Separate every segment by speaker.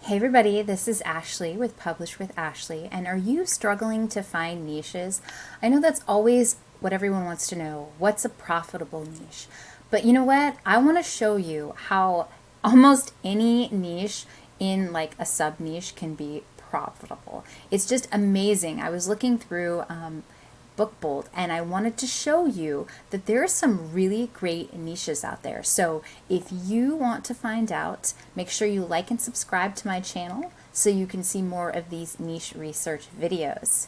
Speaker 1: Hey everybody, this is Ashley with Publish with Ashley, and are you struggling to find niches? I know that's always what everyone wants to know. What's a profitable niche? But you know what? I want to show you how almost any niche in like a sub niche can be profitable. It's just amazing. I was looking through Bookbull, and I wanted to show you that there are some really great niches out there. So if you want to find out, make sure you like and subscribe to my channel so you can see more of these niche research videos.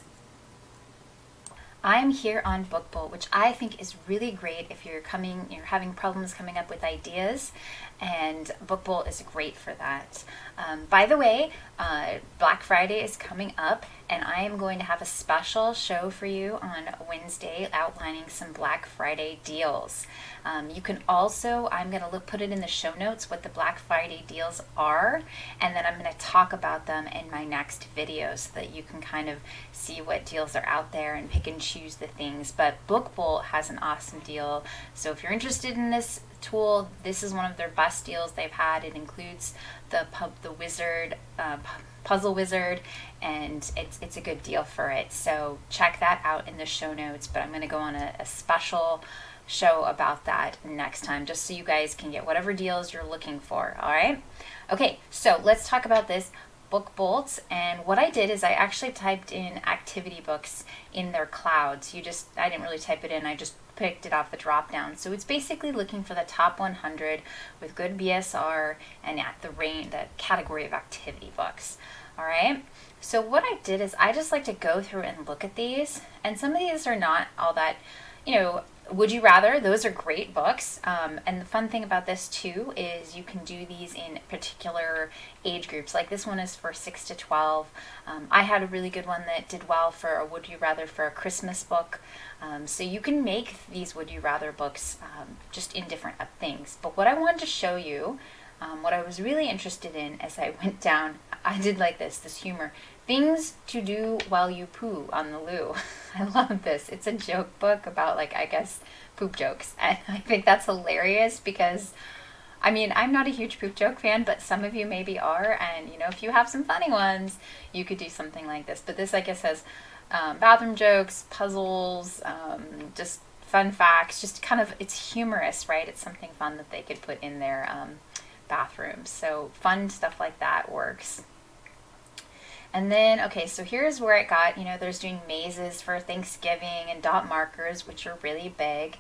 Speaker 1: I'm here on Bookbull, which I think is really great if you're having problems coming up with ideas, and Bookbull is great for that. By the way, Black Friday is coming up, and I am going to have a special show for you on Wednesday outlining some Black Friday deals. You can also, I'm going to put it in the show notes what the Black Friday deals are, and then I'm going to talk about them in my next video so that you can kind of see what deals are out there and pick and choose the things. But Bookbull has an awesome deal, so if you're interested in this tool, this is one of their best deals they've had. It includes the Wizard, Puzzle Wizard, and it's a good deal for it. So check that out in the show notes, but I'm going to go on a special show about that next time, just so you guys can get whatever deals you're looking for. All right. Okay, so let's talk about this Bookbull. And what I did is I actually typed in activity books in their clouds. I didn't really type it in, I just picked it off the drop down. So it's basically looking for the top 100 with good BSR and at the category of activity books. All right. So what I did is I just like to go through and look at these, and some of these are not all that, would you rather, those are great books. And the fun thing about this too is you can do these in particular age groups. Like this one is for 6 to 12. I had a really good one that did well for a would you rather for a Christmas book. So you can make these would you rather books just in different things. But what I wanted to show you, what I was really interested in as I went down, I did like this humor. Things to do while you poo on the loo. I love this. It's a joke book about, I guess, poop jokes. And I think that's hilarious because, I'm not a huge poop joke fan, but some of you maybe are. And, if you have some funny ones, you could do something like this. But this, I guess, has bathroom jokes, puzzles, just fun facts, just kind of, it's humorous, right? It's something fun that they could put in their bathrooms. So fun stuff like that works. And then, okay, so here's where it got, there's doing mazes for Thanksgiving and dot markers, which are really big,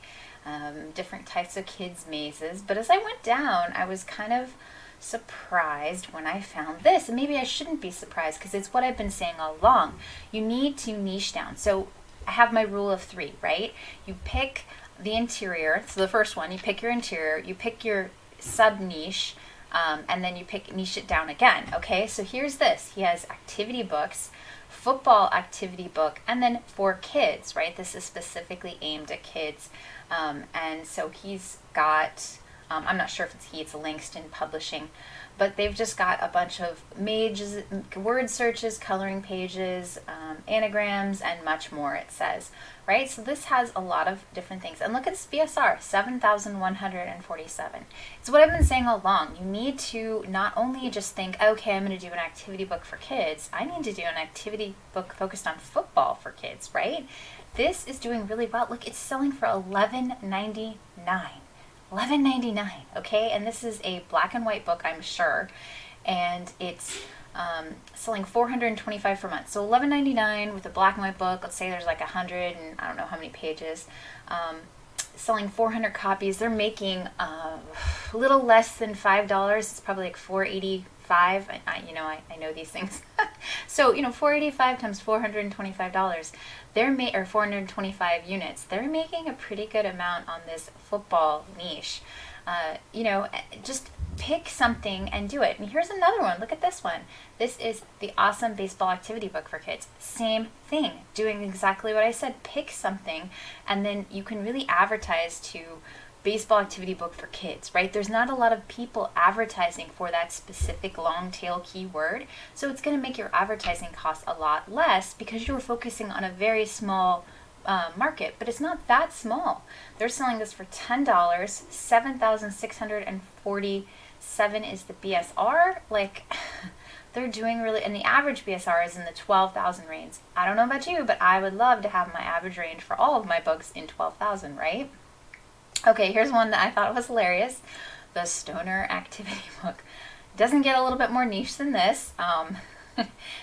Speaker 1: different types of kids' mazes. But as I went down, I was kind of surprised when I found this. And maybe I shouldn't be surprised because it's what I've been saying all along. You need to niche down. So I have my rule of 3, right? You pick the interior. So the first one, you pick your interior, you pick your sub niche, and then you niche it down again. Okay, so here's this. He has activity books, football activity book, and then for kids, right? This is specifically aimed at kids. And so he's got, I'm not sure if it's Langston Publishing, but they've just got a bunch of mages, word searches, coloring pages, anagrams, and much more, it says, right? So this has a lot of different things. And look at this BSR, 7,147. It's what I've been saying all along. You need to not only just think, okay, I'm going to do an activity book for kids. I need to do an activity book focused on football for kids, right? This is doing really well. Look, it's selling for $11.99. $11.99, okay? And this is a black and white book, I'm sure. And it's selling $425 per month. So $11.99 with a black and white book. Let's say there's 100 and I don't know how many pages. Selling 400 copies. They're making a little less than $5. It's probably $4.85. I know these things. So, $4.85 times $425. Or 425 units. They're making a pretty good amount on this football niche. Just pick something and do it. And here's another one. Look at this one. This is the awesome baseball activity book for kids. Same thing, doing exactly what I said. Pick something, and then you can really advertise to baseball activity book for kids, right? There's not a lot of people advertising for that specific long tail keyword, so it's going to make your advertising cost a lot less because you're focusing on a very small market, but it's not that small. They're selling this for $10, 7,647 is the BSR. they're doing really, and the average BSR is in the 12,000 range. I don't know about you, but I would love to have my average range for all of my books in 12,000, right? Okay, here's one that I thought was hilarious. The Stoner Activity Book. Doesn't get a little bit more niche than this.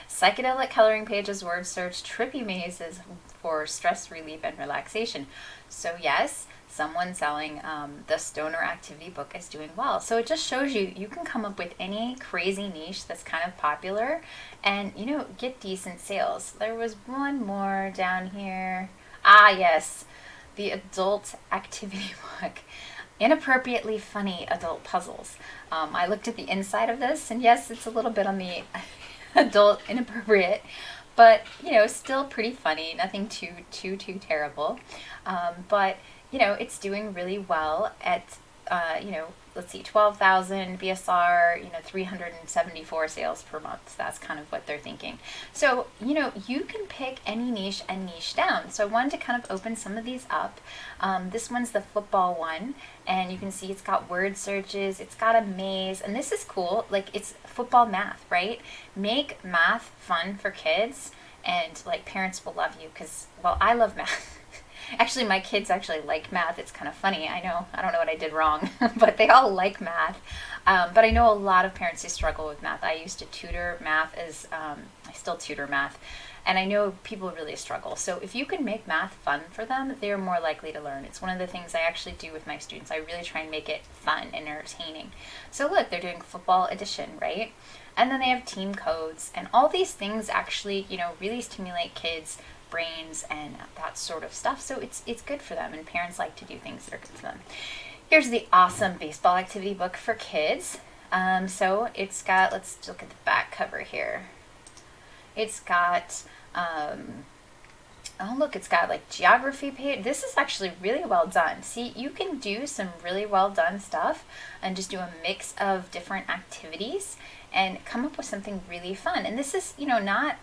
Speaker 1: Psychedelic coloring pages, word search, trippy mazes for stress relief and relaxation. So yes, someone selling the Stoner Activity Book is doing well. So it just shows you can come up with any crazy niche that's kind of popular and, you know, get decent sales. There was one more down here. Ah, yes, the Adult Activity Book. Inappropriately funny adult puzzles. I looked at the inside of this, and yes, it's a little bit on the adult inappropriate, but you know, still pretty funny. Nothing too terrible. But you know, it's doing really well at you know, let's see, 12,000 BSR, you know, 374 sales per month. That's kind of what they're thinking. So, you know, you can pick any niche and niche down. So I wanted to kind of open some of these up. This one's the football one, and you can see it's got word searches, it's got a maze, and this is cool. Like, it's football math, right? Make math fun for kids, and like parents will love you because, well, I love math. Actually, my kids actually like math. It's kind of funny. I know. I don't know what I did wrong, but they all like math. But I know a lot of parents who struggle with math. I used to tutor math as, I still tutor math, and I know people really struggle. So if you can make math fun for them, they're more likely to learn. It's one of the things I actually do with my students. I really try and make it fun and entertaining. So look, they're doing football edition, right? And then they have team codes, and all these things actually, you know, really stimulate kids' brains and that sort of stuff. So it's good for them, and parents like to do things that are good for them. Here's the awesome baseball activity book for kids. So it's got, let's look at the back cover here. It's got, oh look, it's got like geography page. This is actually really well done. See, you can do some really well done stuff and just do a mix of different activities and come up with something really fun. And this is, you know, not,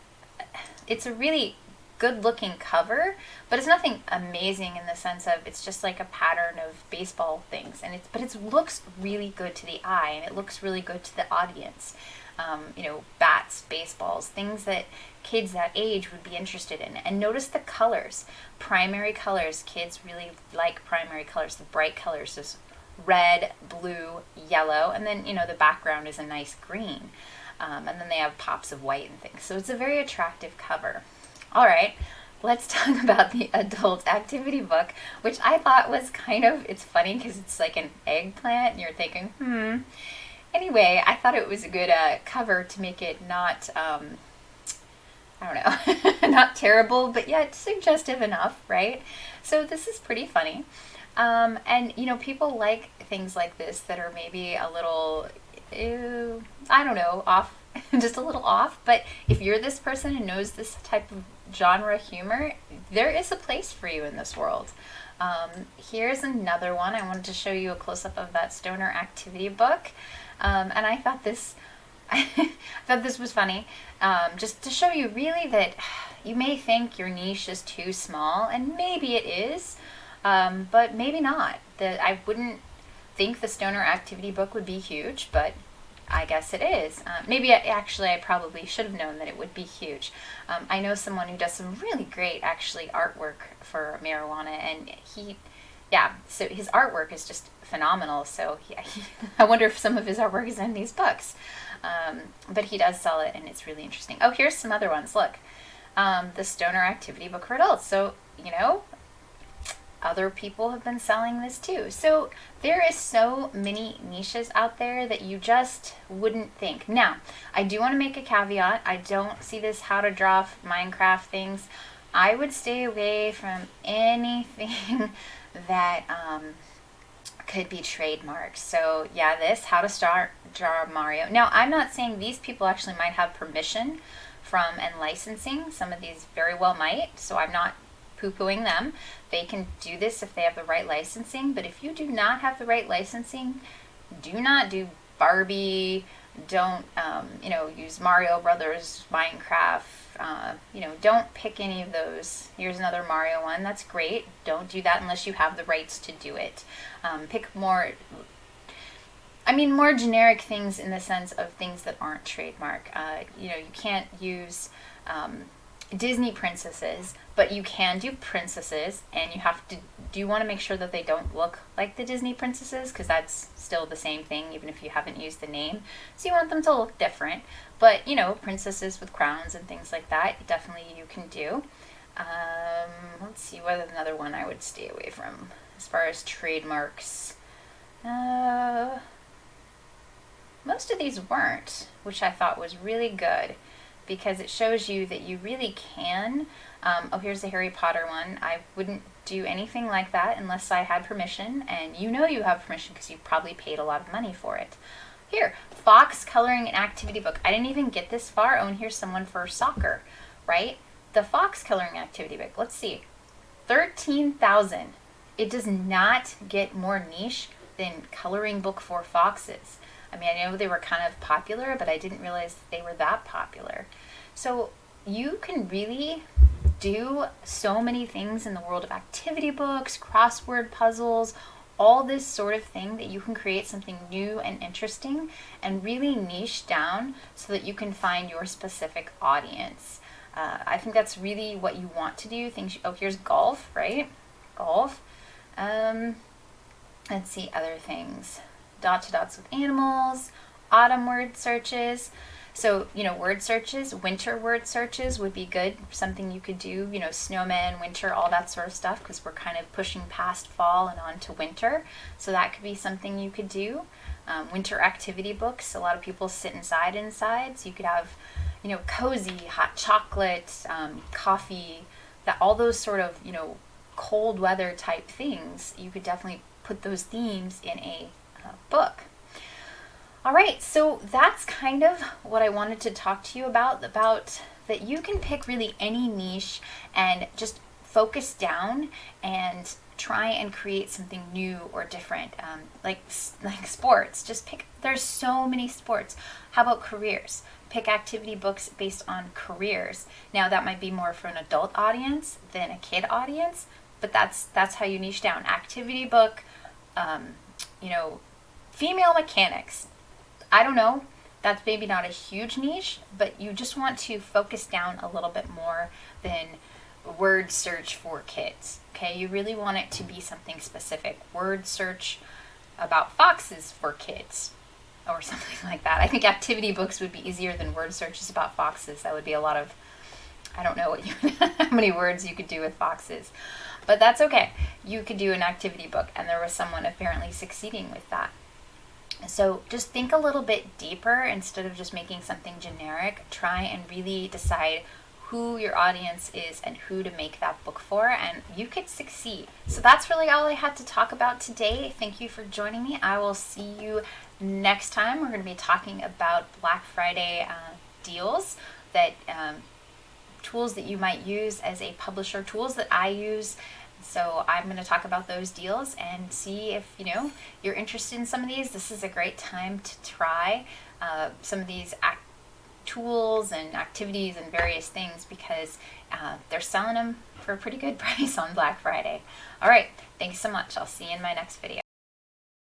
Speaker 1: it's a really good looking cover, but it's nothing amazing in the sense of it's just like a pattern of baseball things, and but it looks really good to the eye, and it looks really good to the audience. You know, bats, baseballs, things that kids that age would be interested in. And notice the colors, primary colors. Kids really like primary colors, the bright colors, just red, blue, yellow, and then, you know, the background is a nice green, and then they have pops of white and things. So it's a very attractive cover. All right, let's talk about the adult activity book, which I thought was kind of, it's funny because it's like an eggplant and you're thinking, Anyway, I thought it was a good cover to make it not, I don't know, not terrible, but yet suggestive enough, right? So this is pretty funny. And, you know, people like things like this that are maybe a little, I don't know, off, just a little off. But if you're this person who knows this type of genre humor, there is a place for you in this world. Here's another one. I wanted to show you a close-up of that Stoner Activity book. And I thought this, was funny, just to show you really that you may think your niche is too small, and maybe it is, but maybe not. I wouldn't think the Stoner Activity book would be huge, but I guess it is. Maybe I probably should have known that it would be huge. I know someone who does some really great, actually, artwork for marijuana, and so his artwork is just phenomenal. So I wonder if some of his artwork is in these books. But he does sell it, and it's really interesting. Oh, here's some other ones. Look, the Stoner Activity book for adults. So, you know, other people have been selling this too. So there is so many niches out there that you just wouldn't think. Now, I do want to make a caveat. I don't see this how to draw Minecraft things. I would stay away from anything that could be trademarked. So yeah, this, how to draw Mario. Now, I'm not saying these people actually might have permission from and licensing. Some of these very well might, so I'm not poo-pooing them. They can do this if they have the right licensing, but if you do not have the right licensing, do not do Barbie, don't use Mario Brothers, Minecraft, don't pick any of those. Here's another Mario one. That's great. Don't do that unless you have the rights to do it. Pick more, I mean, more generic things in the sense of things that aren't trademark. You know, you can't use Disney princesses, but you can do princesses, and you want to make sure that they don't look like the Disney princesses, because that's still the same thing, even if you haven't used the name. So you want them to look different. But, you know, princesses with crowns and things like that, definitely you can do. Let's see what another one I would stay away from as far as trademarks. Most of these weren't, which I thought was really good, because it shows you that you really can. Oh, here's the Harry Potter one. I wouldn't do anything like that unless I had permission, and you know you have permission because you probably paid a lot of money for it. Here, Fox coloring an activity book. I didn't even get this far. Oh, and here's someone for soccer, right? The Fox coloring activity book. Let's see. 13,000. It does not get more niche than coloring book for foxes. I mean, I know they were kind of popular, but I didn't realize they were that popular. So you can really do so many things in the world of activity books, crossword puzzles, all this sort of thing, that you can create something new and interesting and really niche down so that you can find your specific audience. I think that's really what you want to do. Oh, here's golf, right? Golf. Let's see other things. Dot-to-dots with animals, autumn word searches. So, you know, word searches, winter word searches would be good. Something you could do, you know, snowmen, winter, all that sort of stuff, because we're kind of pushing past fall and on to winter. So that could be something you could do. Winter activity books. A lot of people sit inside. So you could have, you know, cozy, hot chocolate, coffee, all those sort of, you know, cold weather type things. You could definitely put those themes in a book. All right, so that's kind of what I wanted to talk to you about that you can pick really any niche and just focus down and try and create something new or different, like sports. Just pick, there's so many sports. How about careers? Pick activity books based on careers. Now that might be more for an adult audience than a kid audience, but that's how you niche down. Activity book, you know, female mechanics. I don't know, that's maybe not a huge niche, but you just want to focus down a little bit more than word search for kids. Okay, you really want it to be something specific. Word search about foxes for kids or something like that. I think activity books would be easier than word searches about foxes. That would be a lot of, I don't know how many words you could do with foxes. But that's okay. You could do an activity book, and there was someone apparently succeeding with that. So just think a little bit deeper instead of just making something generic. Try and really decide who your audience is and who to make that book for, and you could succeed. So that's really all I had to talk about today. Thank you for joining me. I will see you next time. We're going to be talking about Black Friday deals, that tools that you might use as a publisher, tools that I use. So I'm going to talk about those deals and see if, you know, you're interested in some of these. This is a great time to try some of these tools and activities and various things, because they're selling them for a pretty good price on Black Friday. All right, thanks so much. I'll see you in my next video.